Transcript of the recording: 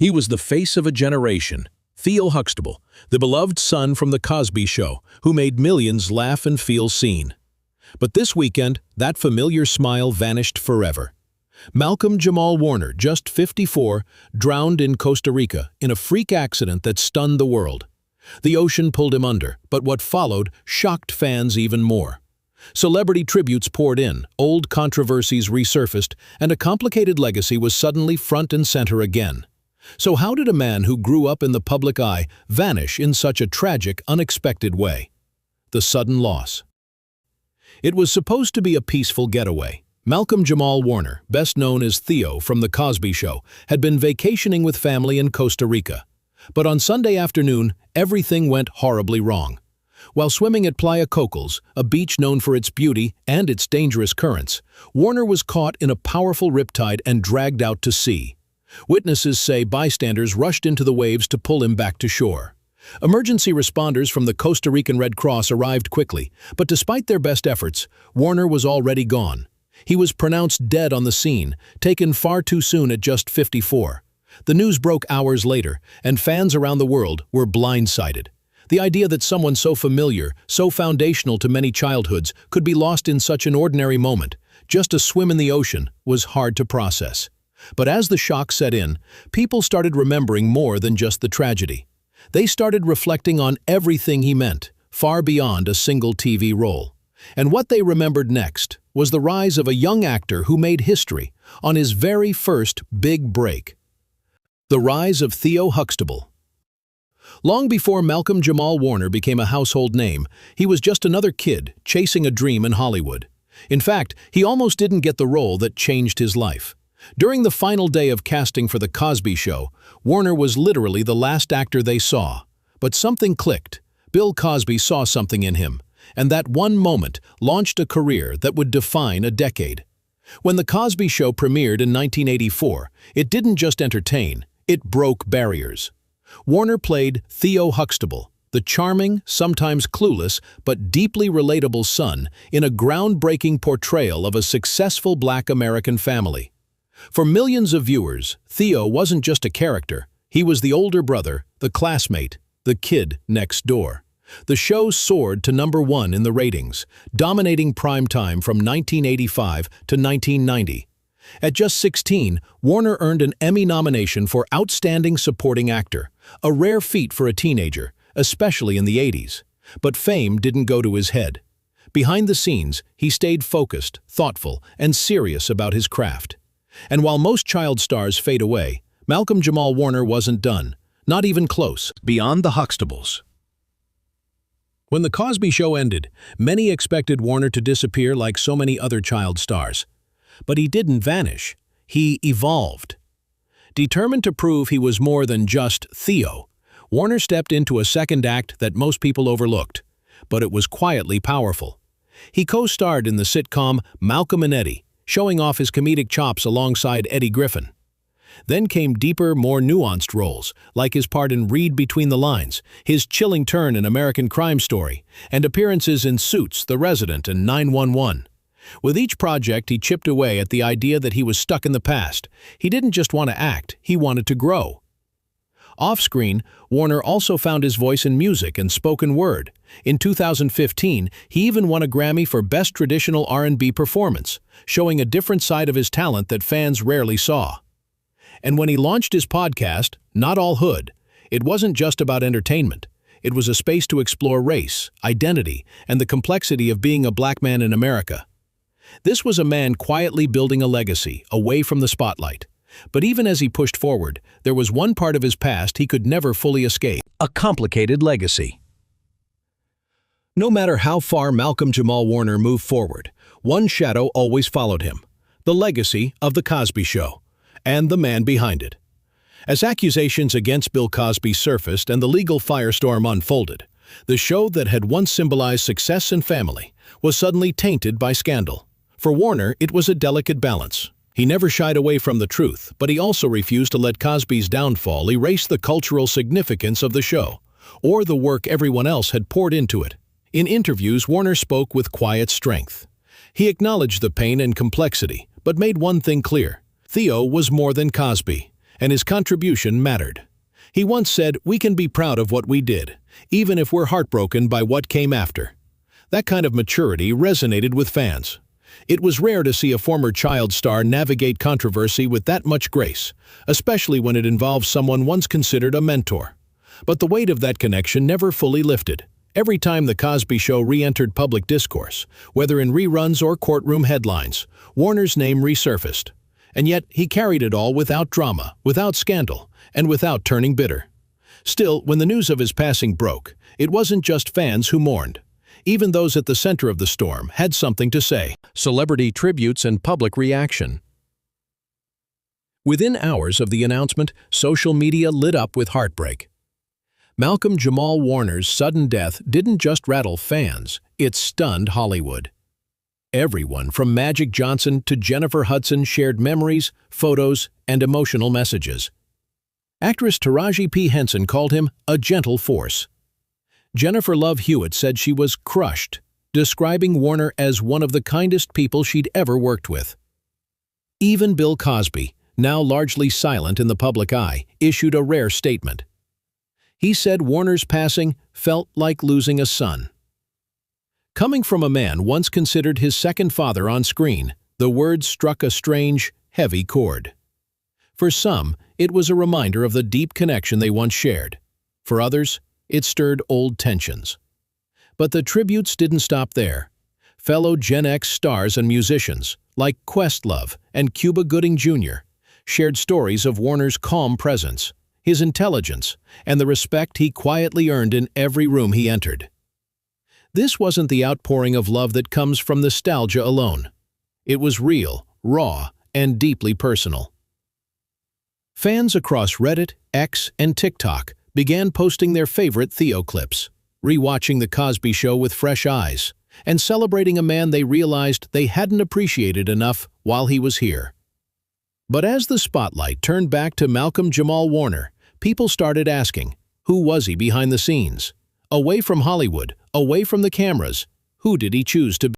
He was the face of a generation, Theo Huxtable, the beloved son from The Cosby Show, who made millions laugh and feel seen. But this weekend, that familiar smile vanished forever. Malcolm-Jamal Warner, just 54, drowned in Costa Rica in a freak accident that stunned the world. The ocean pulled him under, but what followed shocked fans even more. Celebrity tributes poured in, old controversies resurfaced, and a complicated legacy was suddenly front and center again. So how did a man who grew up in the public eye vanish in such a tragic, unexpected way? The sudden loss. It was supposed to be a peaceful getaway. Malcolm-Jamal Warner, best known as Theo from The Cosby Show, had been vacationing with family in Costa Rica. But on Sunday afternoon, everything went horribly wrong. While swimming at Playa Cocos, a beach known for its beauty and its dangerous currents, Warner was caught in a powerful riptide and dragged out to sea. Witnesses say bystanders rushed into the waves to pull him back to shore. Emergency responders from the Costa Rican Red Cross arrived quickly, but despite their best efforts, Warner was already gone. He was pronounced dead on the scene, taken far too soon at just 54. The news broke hours later, and fans around the world were blindsided. The idea that someone so familiar, so foundational to many childhoods, could be lost in such an ordinary moment, just a swim in the ocean, was hard to process. But as the shock set in, people started remembering more than just the tragedy. They started reflecting on everything he meant, far beyond a single TV role. And what they remembered next was the rise of a young actor who made history on his very first big break. The rise of Theo Huxtable. Long before Malcolm-Jamal Warner became a household name, he was just another kid chasing a dream in Hollywood. In fact, he almost didn't get the role that changed his life. During the final day of casting for The Cosby Show, Warner was literally the last actor they saw. But something clicked. Bill Cosby saw something in him, and that one moment launched a career that would define a decade. When The Cosby Show premiered in 1984, it didn't just entertain, it broke barriers. Warner played Theo Huxtable, the charming, sometimes clueless, but deeply relatable son in a groundbreaking portrayal of a successful Black American family. For millions of viewers, Theo wasn't just a character, he was the older brother, the classmate, the kid next door. The show soared to #1 in the ratings, dominating primetime from 1985 to 1990. At just 16, Warner earned an Emmy nomination for Outstanding Supporting Actor, a rare feat for a teenager, especially in the 80s. But fame didn't go to his head. Behind the scenes, he stayed focused, thoughtful, and serious about his craft. And while most child stars fade away, Malcolm-Jamal Warner wasn't done, not even close. Beyond the Huxtables. When The Cosby Show ended, many expected Warner to disappear like so many other child stars. But he didn't vanish. He evolved. Determined to prove he was more than just Theo, Warner stepped into a second act that most people overlooked, but it was quietly powerful. He co-starred in the sitcom Malcolm and Eddie, showing off his comedic chops alongside Eddie Griffin. Then came deeper, more nuanced roles, like his part in Read Between the Lines, his chilling turn in American Crime Story, and appearances in Suits, The Resident, and 911. With each project, he chipped away at the idea that he was stuck in the past. He didn't just want to act, he wanted to grow. Off-screen, Warner also found his voice in music and spoken word. In 2015, he even won a Grammy for Best Traditional R&B Performance, showing a different side of his talent that fans rarely saw. And when he launched his podcast, Not All Hood, it wasn't just about entertainment. It was a space to explore race, identity, and the complexity of being a Black man in America. This was a man quietly building a legacy, away from the spotlight. But even as he pushed forward, there was one part of his past he could never fully escape: a complicated legacy. No matter how far Malcolm-Jamal Warner moved forward, one shadow always followed him: the legacy of The Cosby Show, and the man behind it. As accusations against Bill Cosby surfaced and the legal firestorm unfolded, the show that had once symbolized success and family was suddenly tainted by scandal. For Warner, it was a delicate balance. He never shied away from the truth, but he also refused to let Cosby's downfall erase the cultural significance of the show, or the work everyone else had poured into it. In interviews, Warner spoke with quiet strength. He acknowledged the pain and complexity, but made one thing clear: Theo was more than Cosby, and his contribution mattered. He once said, "We can be proud of what we did, even if we're heartbroken by what came after." That kind of maturity resonated with fans. It was rare to see a former child star navigate controversy with that much grace, especially when it involves someone once considered a mentor. But the weight of that connection never fully lifted. Every time The Cosby Show re-entered public discourse, whether in reruns or courtroom headlines, Warner's name resurfaced. And yet, he carried it all without drama, without scandal, and without turning bitter. Still, when the news of his passing broke, it wasn't just fans who mourned. Even those at the center of the storm had something to say. Celebrity tributes and public reaction. Within hours of the announcement, social media lit up with heartbreak. Malcolm-Jamal Warner's sudden death didn't just rattle fans, it stunned Hollywood. Everyone from Magic Johnson to Jennifer Hudson shared memories, photos, and emotional messages. Actress Taraji P. Henson called him a gentle force. Jennifer Love Hewitt said she was crushed, describing Warner as one of the kindest people she'd ever worked with. Even Bill Cosby, now largely silent in the public eye, issued a rare statement. He said Warner's passing felt like losing a son. Coming from a man once considered his second father on screen, the words struck a strange, heavy chord. For some, it was a reminder of the deep connection they once shared. For others, it stirred old tensions. But the tributes didn't stop there. Fellow Gen X stars and musicians, like Questlove and Cuba Gooding Jr., shared stories of Warner's calm presence, his intelligence, and the respect he quietly earned in every room he entered. This wasn't the outpouring of love that comes from nostalgia alone. It was real, raw, and deeply personal. Fans across Reddit, X, and TikTok began posting their favorite Theo clips, rewatching The Cosby Show with fresh eyes, and celebrating a man they realized they hadn't appreciated enough while he was here. But as the spotlight turned back to Malcolm-Jamal Warner, people started asking, who was he behind the scenes? Away from Hollywood, away from the cameras, who did he choose to be?